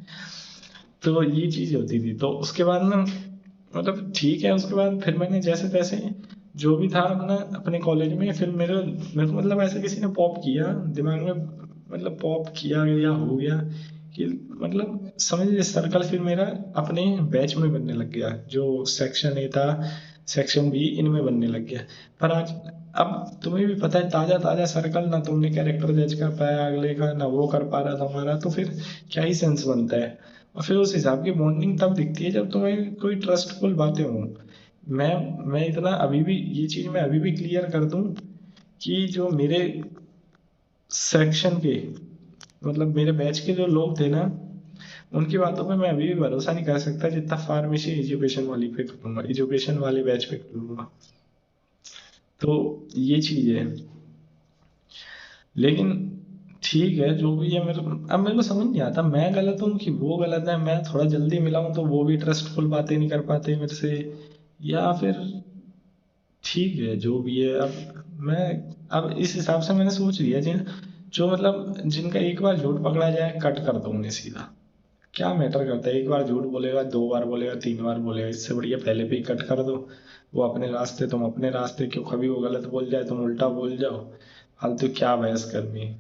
तो ये चीज होती थी, तो उसके बाद ना मतलब ठीक है, उसके बाद फिर मैंने जैसे तैसे जो भी था अपना अपने कॉलेज में, फिर मेरे को मतलब ऐसे किसी ने पॉप किया दिमाग में, मतलब पॉप किया या हो गया कि मतलब समझ लीजिए सर्कल फिर मेरा अपने बैच में बनने लग गया, जो सेक्शन ए था, सेक्शन बी, इनमें बनने लग गया। पर आज अब तुम्हें भी पता है, ताजा ताजा सर्कल, ना तुमने कैरेक्टर जज कर पाया अगले का, ना वो कर पा रहा था हमारा, तो फिर क्या ही सेंस बनता है। और फिर उस हिसाब की बॉन्डिंग तब दिखती है जब तुम्हें कोई ट्रस्टफुल बातें हों। मैं इतना अभी भी ये चीज मैं अभी भी क्लियर कर दूं कि जो मेरे सेक्शन के मतलब मेरे बैच के जो लोग थे ना, उनकी बातों पे मैं अभी भी भरोसा नहीं कर सकता जितना फार्मेसी एजुकेशन वाली पे करूंगा, एजुकेशन वाले बैच पे करूंगा। तो ये चीज है, लेकिन ठीक है जो भी है। अब मेरे को समझ नहीं आता मैं गलत हूँ कि वो गलत है, मैं थोड़ा जल्दी मिला हूँ तो वो भी ट्रस्टफुल बातें नहीं कर पाते मेरे से, या फिर ठीक है जो भी है। मैं अब इस हिसाब से मैंने सोच लिया जो मतलब जिनका एक बार झूठ पकड़ा जाए कट कर दो उन्हें सीधा। क्या मैटर करता है, एक बार झूठ बोलेगा, दो बार बोलेगा, तीन बार बोलेगा, इससे बढ़िया पहले पे ही कट कर दो। वो अपने रास्ते, तुम अपने रास्ते, क्यों कभी वो गलत बोल जाए तुम उल्टा बोल जाओ, फालतू क्या बहस करनी।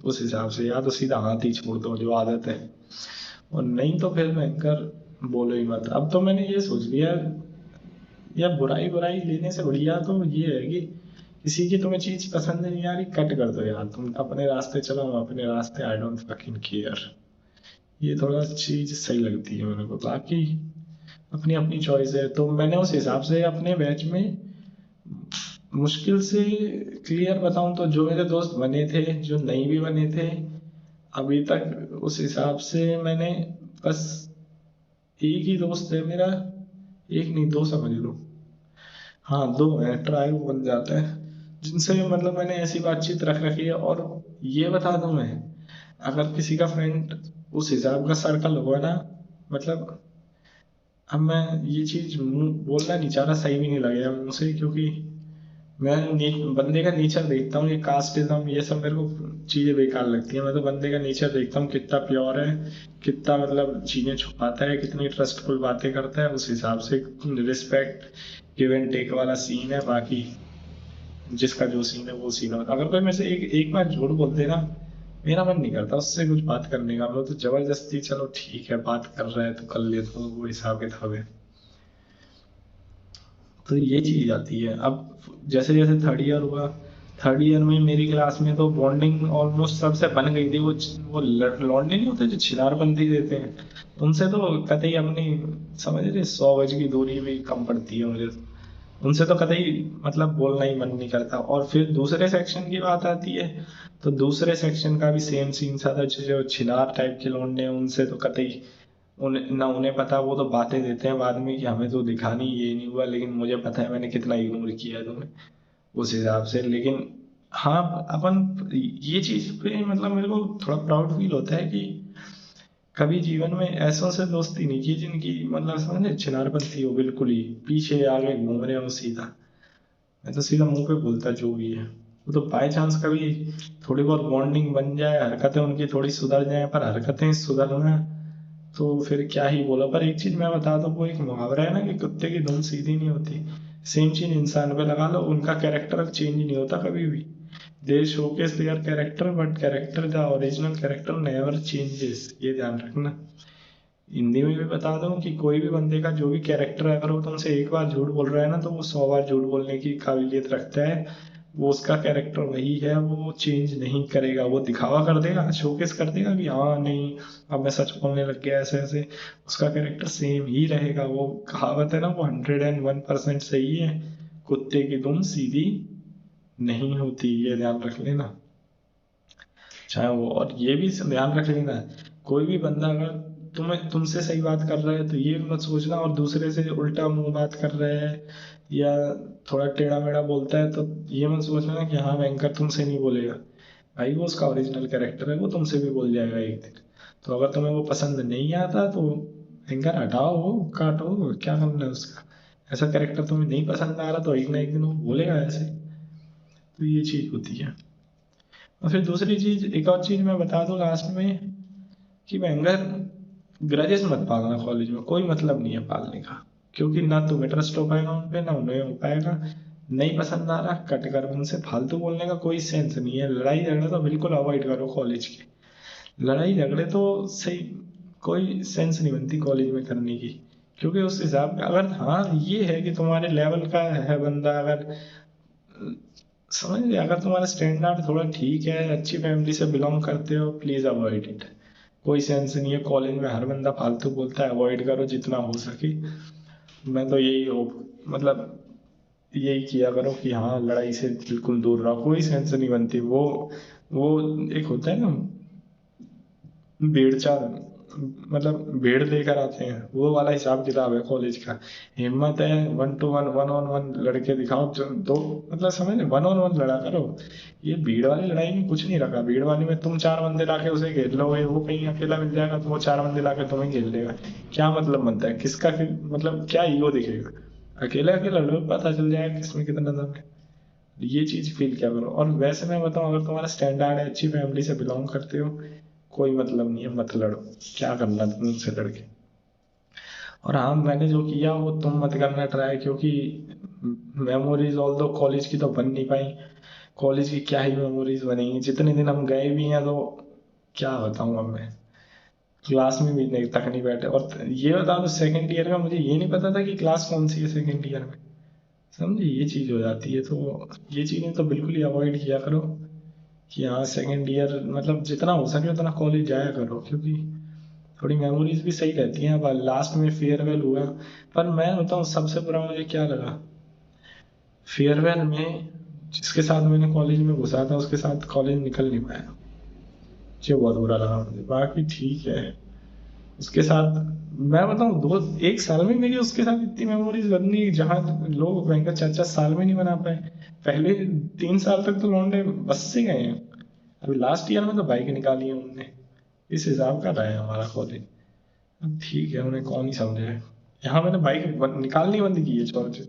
उस हिसाब से या तो सीधा हाथ ही छोड़ दो जो आदत है, और नहीं तो फिर भयंकर बोलो ही मत। अब तो मैंने ये सोच लिया, या बुराई बुराई लेने से बढ़िया तो ये है कि किसी की तुम्हें चीज पसंद नहीं आ रही, कट कर दो यार, तुम अपने रास्ते चलो, हम अपने रास्ते, आई डोंट फकिंग केयर। ये थोड़ा चीज सही लगती है मेरे को, बाकी अपनी अपनी चॉइस है। तो मैंने उस हिसाब से अपने बैच में मुश्किल से क्लियर बताऊं तो जो मेरे दोस्त बने थे, जो नहीं भी बने थे अभी तक, उस हिसाब से मैंने बस एक ही दोस्त है मेरा, एक नहीं दो समझ लो, हाँ दो है, ट्राई बन जाता है, जिनसे मतलब मैंने ऐसी बातचीत रख रखी है। और ये बता दूं मैं, अगर किसी का फ्रेंड उस हिसाब का सर्कल होगा ना, मतलब अब मैं ये चीज मुंह बोलना नहीं चाह रहा, सही भी नहीं लगेगा मुझसे, क्योंकि मैं बंदे का नेचर देखता हूँ, ये कास्टिज्म ये सब मेरे को चीजें बेकार लगती है। मैं तो बंदे का नेचर देखता हूँ कितना प्योर है, कितना मतलब चीजें छुपाता है, कितनी ट्रस्टफुल बातें करता है, उस हिसाब से रिस्पेक्ट गिव एंड टेक वाला सीन है। बाकी जिसका जो सीन है वो सीन है। अगर कोई मेरे से एक बार झूठ बोल दे ना, मेरा मन नहीं करता उससे कुछ बात करने का, मैं तो जबरदस्ती चलो ठीक है बात कर रहा है तो कर ले, तो वो हिसाब किताब है। तो ये चीज आती है। अब जैसे जैसे थर्ड ईयर हुआ, थर्ड ईयर में मेरी क्लास में तो बॉन्डिंग ऑलमोस्ट सबसे बन गई थी। वो लौंडे नहीं होते जो छिनारबंदी देते हैं, उनसे तो कतई अपनी समझ रहे 100 गज की दूरी भी कम पड़ती है मुझे। उनसे तो कतई मतलब बोलना ही मन नहीं करता। और फिर दूसरे सेक्शन की बात आती है, तो दूसरे सेक्शन का भी सेम सीन था। तो जो छिनार टाइप के लोग हैं उनसे तो कतई उन्हें ना, उन्हें पता, वो तो बातें देते हैं बाद में कि हमें तो दिखा नहीं, ये नहीं हुआ, लेकिन मुझे पता है मैंने कितना इग्नोर किया है तुम्हें उस हिसाब से। लेकिन हाँ, अपन ये चीज पे मतलब मेरे को थोड़ा प्राउड फील होता है कि कभी जीवन में ऐसों से दोस्ती नहीं की जिनकी मतलब समझे छिनारपंथी हो, बिल्कुल ही पीछे आगे घूम रहे हो सीधा। मैं तो सीधा मुंह पे बोलता जो भी है। वो तो बाय चांस कभी थोड़ी बहुत बॉन्डिंग बन जाए, हरकतें उनकी थोड़ी सुधर जाए, पर हरकतें सुधरना तो फिर क्या ही बोला। पर एक चीज मैं बता दूं, वो एक मुहावरा है ना कि कुत्ते की धुन सीधी नहीं होती। सेम चीज इंसान पे लगा लो, उनका कैरेक्टर चेंज नहीं होता कभी भी। They showcase their character, but character, the original character never changes, ये ध्यान रखना। हिंदी में भी बता दूं कि कोई भी बंदे का जो भी कैरेक्टर है, अगर वो तुमसे एक बार झूठ बोल रहा है ना, तो वो 100 बार झूठ बोलने की काबिलियत रखता है। वो उसका कैरेक्टर वही है, वो चेंज नहीं करेगा। वो दिखावा कर देगा, शोकेस कर देगा कि हाँ नहीं अब मैं सच बोलने लग गया ऐसे ऐसे, उसका कैरेक्टर सेम ही रहेगा। वो कहावत है ना, वो 101% सही है। कुत्ते की दुम सीधी नहीं होती, ये ध्यान रख लेना। चाहे वो, और ये भी ध्यान रख लेना, कोई भी बंदा अगर तुम्हें तुमसे सही बात कर रहा है तो ये मत सोचना, और दूसरे से उल्टा मुंह बात कर रहा है या थोड़ा टेढ़ा मेढ़ा बोलता है तो ये मत सोचना कि हाँ बैंकर तुमसे नहीं बोलेगा। भाई वो उसका ओरिजिनल कैरेक्टर है, वो तुमसे भी बोल जाएगा एक दिन। तो अगर तुम्हें वो पसंद नहीं आता तो बैंकर हटाओ, वो काटो, क्या करना है उसका। ऐसा कैरेक्टर तुम्हें नहीं पसंद आ रहा तो एक ना एक दिन वो बोलेगा ऐसे। तो ये चीज होती है। और फिर दूसरी चीज, एक और चीज मैं बता दूं लास्ट में, कि बैंगर ग्रजेस मत पालना कॉलेज में, कोई मतलब नहीं है पालने का। क्योंकि ना तुम्हें ट्रस्ट हो पाएगा उन पे, ना उन्हें हो पाएगा। नहीं पसंद आ रहा, कट कर। उनसे फालतू बोलने का कोई सेंस नहीं है। लड़ाई झगड़े तो बिल्कुल अवॉइड करो कॉलेज के। लड़ाई झगड़े तो सही, कोई सेंस नहीं बनती कॉलेज में करने की। क्योंकि उस हिसाब का, अगर हाँ ये है कि तुम्हारे लेवल का है बंदा, अगर समझ गए, अगर तुम्हारा स्टैंडर्ड थोड़ा ठीक है, अच्छी फैमिली से बिलोंग करते हो, प्लीज अवॉइड इट। कोई सेंस नहीं है कॉलेज में, हर बंदा फालतू बोलता है, अवॉइड करो जितना हो सके। मैं तो यही हो, मतलब यही किया करो कि हाँ लड़ाई से बिल्कुल दूर रहो, कोई सेंस नहीं बनती। वो एक होता है ना, भेड़ चाल, मतलब भेड़ लेकर आते हैं, वो वाला हिसाब किताब है कॉलेज का। हिम्मत है 1 to 1, 1 on 1 लड़के दिखाओ जो दो, मतलब समझ ले, 1 on 1 लड़ा करो। ये भीड़ वाली लड़ाई में कुछ नहीं रखा। भीड़ वाली में तुम 4 बंदे लाके उसे घेर लोगे, वो कहीं अकेला मिल जाएगा तो वो 4 बंदे लाके तुम्हें घेर लेगा। क्या मतलब बनता है किसका, मतलब क्या ईगो दिखेगा। अकेले अकेला लड़ो, पता चल जाएगा किसमें कितना दम है। ये चीज फील क्या करो। और वैसे मैं बताऊं, अगर तुम्हारा स्टैंडर्ड है, अच्छी फैमिली से बिलोंग करते हो, कोई मतलब नहीं है, मत लड़ो। क्या करना तुम उनसे लड़के। और हाँ, मैंने जो किया वो तुम मत करना ट्राई, क्योंकि मेमोरीज ऑल दो कॉलेज की तो बन नहीं पाई। कॉलेज की क्या ही मेमोरीज बनेंगी, जितने दिन हम गए भी हैं तो क्या बताऊं अब मैं। क्लास में भी नहीं तक नहीं बैठे। और ये बता दो, सेकंड ईयर में मुझे ये नहीं पता था कि क्लास कौन सी है सेकंड ईयर में। समझे, ये चीज हो जाती है। तो ये चीजें तो बिल्कुल ही अवॉइड किया करो कि हाँ सेकंड ईयर मतलब जितना हो सके उतना कॉलेज जाया करो, क्योंकि थोड़ी मेमोरीज भी सही रहती हैं। अब लास्ट में फेयरवेल हुआ, पर मैं बताऊँ सबसे बुरा मुझे क्या लगा, फेयरवेल में जिसके साथ मैंने कॉलेज में घुसा था उसके साथ कॉलेज निकल नहीं पाया। मुझे बहुत बुरा लगा। मुझे बाकी ठीक है, उसके साथ मैं बताऊँ 1 साल में मेरी उसके साथ इतनी मेमोरीज बनी, जहाँ लोग भयंकर 4-4 साल में नहीं बना पाए। पहले 3 साल तक तो लौंडे बस से गए हैं, अभी लास्ट ईयर में तो बाइक निकाली है उनने। इस हिसाब का रहा है हमारा कॉलेज। अब ठीक है, उन्हें कौन ही समझे। यहाँ मैंने बाइक निकालनी बंद की है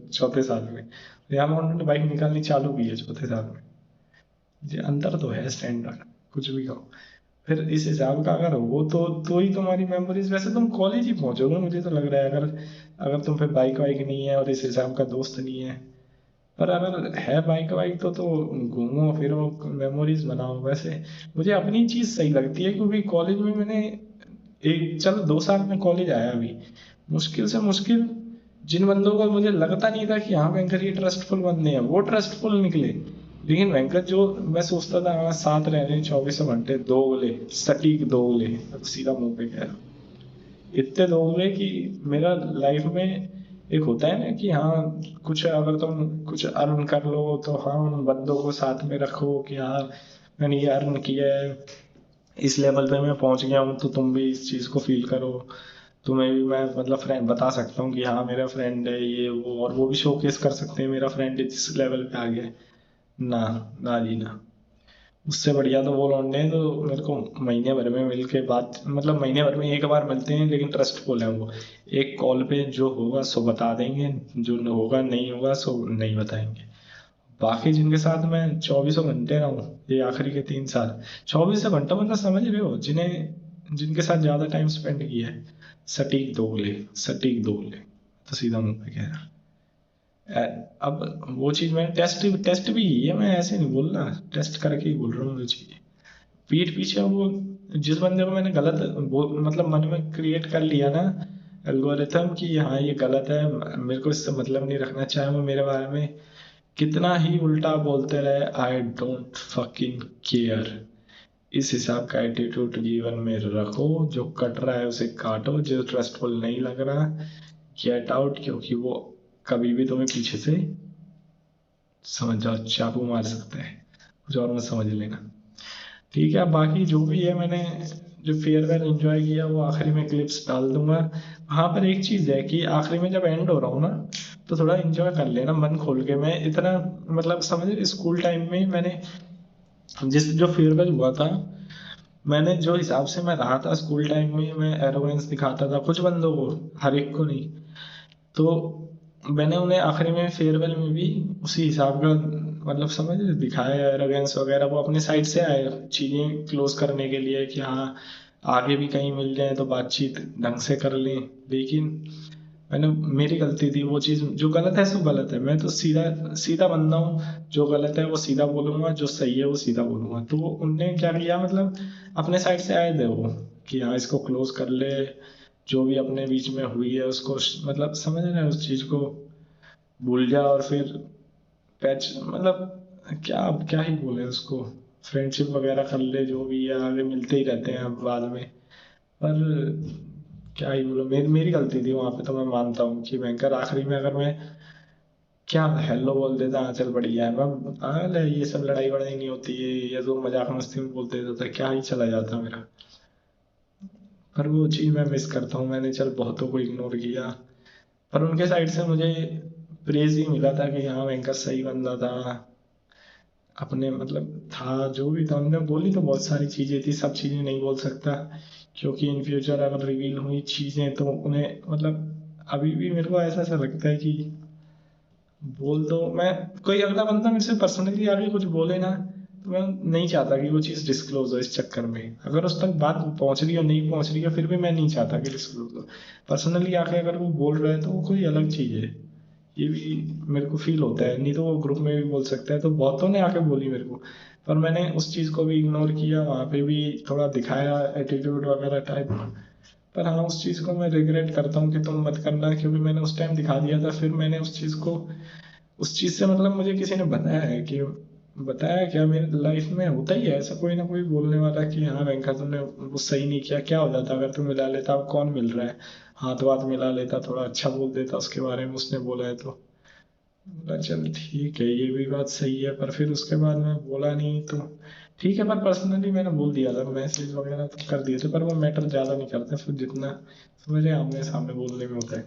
चौथे साल में, यहाँ में उन्होंने बाइक निकालनी चालू की है चौथे साल में। ये अंतर तो है स्टैंडर्ड, कुछ भी कहो। फिर इस हिसाब का अगर हो तो ही तुम्हारी मेमोरीज, वैसे तुम कॉलेज ही पहुंचोगे मुझे तो लग रहा है, अगर अगर तुम पे बाइक वाइक नहीं है और इस हिसाब का दोस्त नहीं है। पर अगर है बाइक वाइक तो घूमो फिरो, मेमोरीज बनाओ। वैसे मुझे अपनी चीज सही लगती है, क्योंकि कॉलेज में मैंने एक चल 2 साल में कॉलेज आया अभी, मुश्किल से मुश्किल जिन बंदों को मुझे लगता नहीं था कि हाँ भयंकर ये ट्रस्टफुल बंदे हैं, वो ट्रस्टफुल निकले। लेकिन भयंकर जो मैं सोचता था हाँ साथ रह रहे हैं 24 घंटे, दोगले, सटीक दोगले, अब सीधा मुंह पे कह रहा हूँ। इतने दोगले कि मेरा लाइफ में एक होता है ना कि हाँ कुछ अगर तुम कुछ अर्न कर लो तो हाँ उन बंदों को साथ में रखो कि हाँ मैंने ये अर्न किया है, इस लेवल पे मैं पहुंच गया हूँ, तो तुम भी इस चीज़ को फील करो। तुम्हें भी मैं मतलब फ्रेंड बता सकता हूँ कि हाँ मेरा फ्रेंड है ये वो, और वो भी शोकेस कर सकते हैं मेरा फ्रेंड इस लेवल पे आ गया है। ना, ना जी ना। उससे बढ़िया तो वो लौंडे हैं तो मेरे को महीने भर में मिल के बात, मतलब महीने भर में एक बार मिलते हैं लेकिन ट्रस्टफुल है वो। एक कॉल पे जो होगा सो बता देंगे, जो न होगा नहीं होगा सो नहीं बताएंगे। बाकी जिनके साथ मैं 24 घंटे रहा हूँ ये आखिरी के 3 साल, 24 घंटा मतलब समझ रहे हो, जिन्हें जिनके साथ ज़्यादा टाइम स्पेंड किया है, सटीक दोगले, सटीक दोगले, तो सीधा मुंह पे कह रहा। अब वो चीज़ मैंने टेस्ट भी की है, मैं ऐसे नहीं बोल रहा, टेस्ट करके ही बोल रहा हूँ वो चीज़। पीठ पीछे वो जिस बंदे को मैंने गलत वो मतलब मन में क्रिएट कर लिया ना एल्गोरिथम कि हाँ ये गलत है, मेरे को इससे मतलब नहीं रखना, चाहे वो मेरे बारे में कितना ही उल्टा बोलते रहे, आई डोंट फकिंग केयर। इस हिसाब का एटीट्यूड जीवन में रखो, जो कट रहा है उसे काटो, जो ट्रस्टफुल नहीं लग रहा गेट आउट, क्योंकि वो कभी भी तुम्हें पीछे से समझ जाओ चाकू मार सकता है, कुछ और मत समझ लेना। ठीक है, बाकी जो भी है मैंने जो फेयरवेल एंजॉय किया वो आखिरी में क्लिप्स डाल दूंगा। वहाँ पर एक चीज़ है कि आखिरी में जब एंड हो रहा हूँ ना तो थोड़ा एंजॉय कर लेना मन खोल के। मैं इतना मतलब समझ, स्कूल टाइम में मैंने जिस जो फेयरवेल हुआ था, मैंने जो हिसाब से मैं रहा था स्कूल टाइम में, मैं एरोगेंस दिखाता था कुछ बंदों को, हर एक को नहीं, तो मैंने उन्हें आखिरी में फेयरवेल में भी उसी हिसाब का मतलब समझ दिखाया एरोगेंस वगैरह। वो अपने साइड से आए चीज़ें क्लोज करने के लिए कि हाँ आगे भी कहीं मिल जाए तो बातचीत ढंग से कर लें, लेकिन मैंने मेरी गलती थी, वो चीज़ जो गलत है सो गलत है, मैं तो सीधा सीधा बंदा हूँ, जो गलत है वो सीधा बोलूंगा, जो सही है वो सीधा बोलूंगा। तो उनने क्या किया मतलब अपने साइड से आए थे वो कि हाँ इसको क्लोज कर ले, जो भी अपने बीच में हुई है उसको मतलब समझ रहे हैं उस चीज़ को भूल जा, और फिर पैच मतलब क्या क्या ही बोले उसको, फ्रेंडशिप वगैरह कर ले, जो भी है आगे मिलते ही रहते हैं अब बाद में। पर क्या ही बोलो, मेरी गलती थी वहाँ पे, तो मैं मानता हूँ कि भयंकर आखिरी में अगर मैं क्या हेलो बोल देता हाँ चल बढ़िया है, मैं पागल है ये सब लड़ाई वड़ाई नहीं होती है, ये तो मजाक मस्ती में बोल देता था, क्या ही चला जाता मेरा। पर वो चीज़ मैं मिस करता हूँ, मैंने चल बहुतों को इग्नोर किया, पर उनके साइड से मुझे प्रेज ही मिला था कि हाँ वेंकट सही बंदा था, अपने मतलब था जो भी था। उन्होंने बोली तो बहुत सारी चीज़ें थी, सब चीज़ें नहीं बोल सकता क्योंकि इन फ्यूचर अगर रिवील हुई चीज़ें तो उन्हें मतलब अभी भी मेरे को ऐसा ऐसा लगता है कि बोल दो, मैं कोई अगला बंदा मेरे से पर्सनली आगे कुछ बोले ना तो मैं नहीं चाहता कि वो चीज़ डिस्क्लोज हो इस चक्कर में, अगर उस तक बात पहुंच रही हो नहीं पहुंच रही है फिर भी मैं नहीं चाहता कि डिस्क्लोज हो। पर्सनली आके अगर वो बोल रहा है तो वो कोई अलग चीज़ है, ये भी मेरे को फील होता है, नहीं तो वो ग्रुप में भी बोल सकता है। तो बहुतों ने आके बोली मेरे को, पर मैंने उस चीज़ को भी इग्नोर किया, वहाँ पे भी थोड़ा दिखाया एटीट्यूड वगैरह टाइप। पर हाँ उस चीज़ को मैं रिग्रेट करता हूँ कि तुम मत करना, क्योंकि मैंने उस टाइम दिखा दिया था, फिर मैंने उस चीज़ को उस चीज़ से मतलब मुझे किसी ने बताया है कि बताया क्या, मेरे लाइफ में होता ही है ऐसा कोई ना कोई बोलने वाला कि हाँ वेंका तुमने वो सही नहीं किया, क्या हो जाता अगर तुम मिला लेता, अब कौन मिल रहा है, हाथ वाथ मिला लेता, थोड़ा अच्छा बोल देता उसके बारे में उसने बोला है तो। बोला चल ठीक है ये भी बात सही है, पर फिर उसके बाद मैं बोला नहीं तो ठीक है। पर पर्सनली मैंने बोल दिया था, मैसेज वगैरह तो कर दिए थे, पर वो मैटर ज़्यादा नहीं करते फिर जितना समझे आमने सामने बोलने में होता है।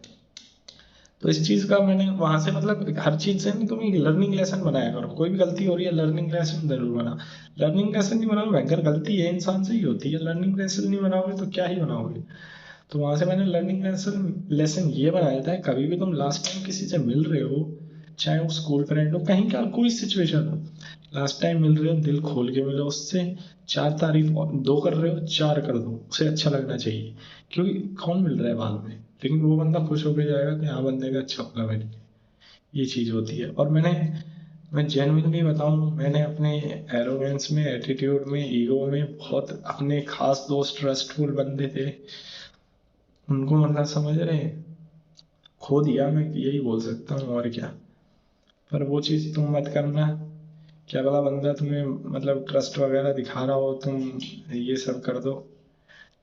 तो इस चीज़ का मैंने वहां से मतलब हर चीज़ से ना तुम एक लर्निंग लेसन बनाया करो, कोई भी गलती हो रही है लर्निंग लेसन जरूर बना। लर्निंग लेसन नहीं बनाओ भयंकर गलती है इंसान से ही होती है, लर्निंग लेसन नहीं बनाओगे तो क्या ही बनाओगे। तो वहां से मैंने लर्निंग लेसन लेसन ये बनाया था, कभी भी तुम लास्ट टाइम किसी से मिल रहे हो, चाहे वो स्कूल फ्रेंड हो कहीं का कोई सिचुएशन हो, लास्ट टाइम मिल रहे हो दिल खोल के मिलो उससे, चार तारीफ और दो कर रहे हो चार कर दो, उसे अच्छा लगना चाहिए। क्योंकि कौन मिल रहा है बाद में, लेकिन वो बंदा खुश होकर जाएगा कि हाँ बंदे का अच्छा होगा मेरे लिए, ये चीज़ होती है। और मैं जेन्युइनली बताऊं, मैंने अपने एरोगेंस में एटीट्यूड में ईगो में बहुत अपने खास दोस्त ट्रस्टफुल बंदे थे, उनको मतलब समझ रहे हैं, खो दिया, मैं यही बोल सकता हूँ और क्या। पर वो चीज़ तुम मत करना कि अगला बंदा तुम्हें मतलब ट्रस्ट वगैरह दिखा रहा हो तुम ये सब कर दो।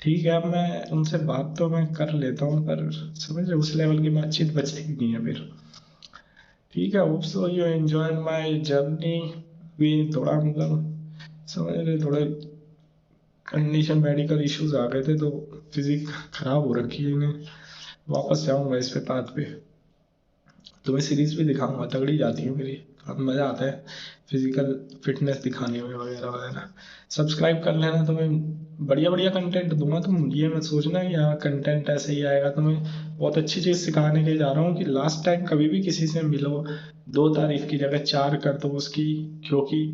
ठीक है, अब मैं उनसे बात तो मैं कर लेता हूँ, पर समझ रहे उस लेवल की बातचीत बचेगी नहीं है फिर। ठीक है, hope so you enjoy my journey. भी थोड़ा मतलब समझ रहे, थोड़े कंडीशन मेडिकल इश्यूज आ गए थे तो फिजिक खराब हो रखी है इन्हें। वापस जाऊंगा इस पे पाथ पे, तुम्हें सीरीज भी दिखाऊंगा, तगड़ी जाती है मेरी, अब मज़ा आता है फिजिकल फिटनेस दिखाने में वगैरह वगैरह। सब्सक्राइब कर लेना, तुम्हें बढ़िया बढ़िया कंटेंट दूंगा। तुम ये मत सोचना कि हाँ कंटेंट ऐसे ही आएगा, तुम्हें बहुत अच्छी चीज़ सिखाने के जा रहा हूँ कि लास्ट टाइम कभी भी किसी से मिलो 2 तारीफ की जगह 4 कर दो उसकी। क्योंकि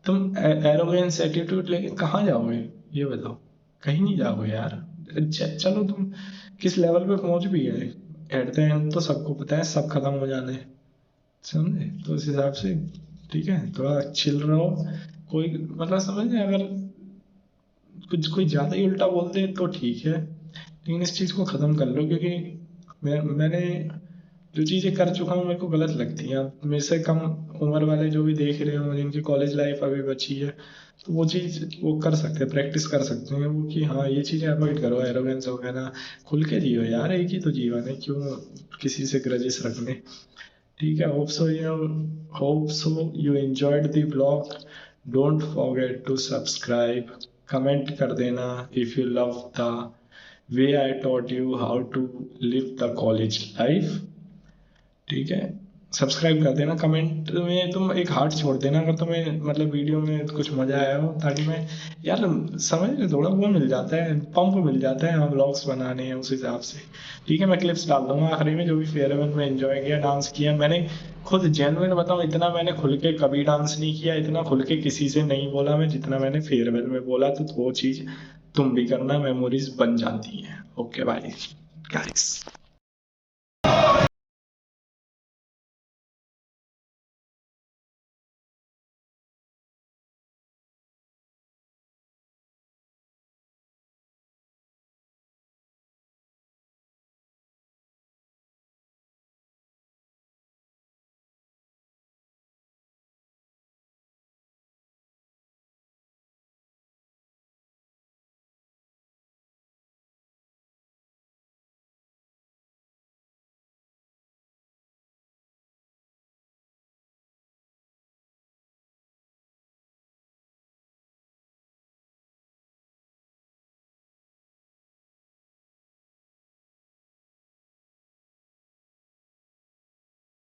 तुम एरोगेंस एटीट्यूड लेके कहाँ जाओगे, ये बताओ। कहीं नहीं जाओगे यार। चलो तुम किस लेवल पे पहुंच भी गए, एट द एंड तो सबको पता है सब खत्म हो जाने हैं, समझे? तो उस हिसाब से ठीक है, थोड़ा चिल रहो। कोई मतलब समझ रहे, अगर कुछ कोई ज़्यादा ही उल्टा बोल दे तो ठीक है, लेकिन इस चीज़ को ख़त्म कर लो। क्योंकि मैंने जो चीज़ें कर चुका हूँ मेरे को गलत लगती हैं। अब मेरे से कम उम्र वाले जो भी देख रहे हो, जिनकी कॉलेज लाइफ अभी बची है, तो वो चीज़ वो कर सकते हैं, प्रैक्टिस कर सकते हैं वो कि हाँ ये चीज़ें अवॉइड करो, एरोगेंस वगैरह। खुल के जियो यार, एक ही तो जीवन है, क्यों किसी से ग्रजेस रखने। ठीक है, hope so you enjoyed the vlog. Don't forget to subscribe, comment कर देना if you love the way I taught you how to live the college life। ठीक है, सब्सक्राइब कर देना, कमेंट में तुम एक हार्ट छोड़ देना अगर तुम्हें मतलब वीडियो में कुछ मजा आया हो, ताकि मैं यार समझ रहे थोड़ा वो मिल जाता है, पंप मिल जाता है, हाँ व्लॉग्स बनाने हैं उस हिसाब से। ठीक है, मैं क्लिप्स डाल दूंगा आखिरी में जो भी फेयरवेल में एंजॉय किया, डांस किया मैंने। खुद जेन्युइन बताऊँ, इतना मैंने खुल के कभी डांस नहीं किया, इतना खुल के किसी से नहीं बोला मैं जितना मैंने फेयरवेल में बोला। तो वो चीज़ तुम भी करना, मेमोरीज बन जाती हैं। Okay bye guys.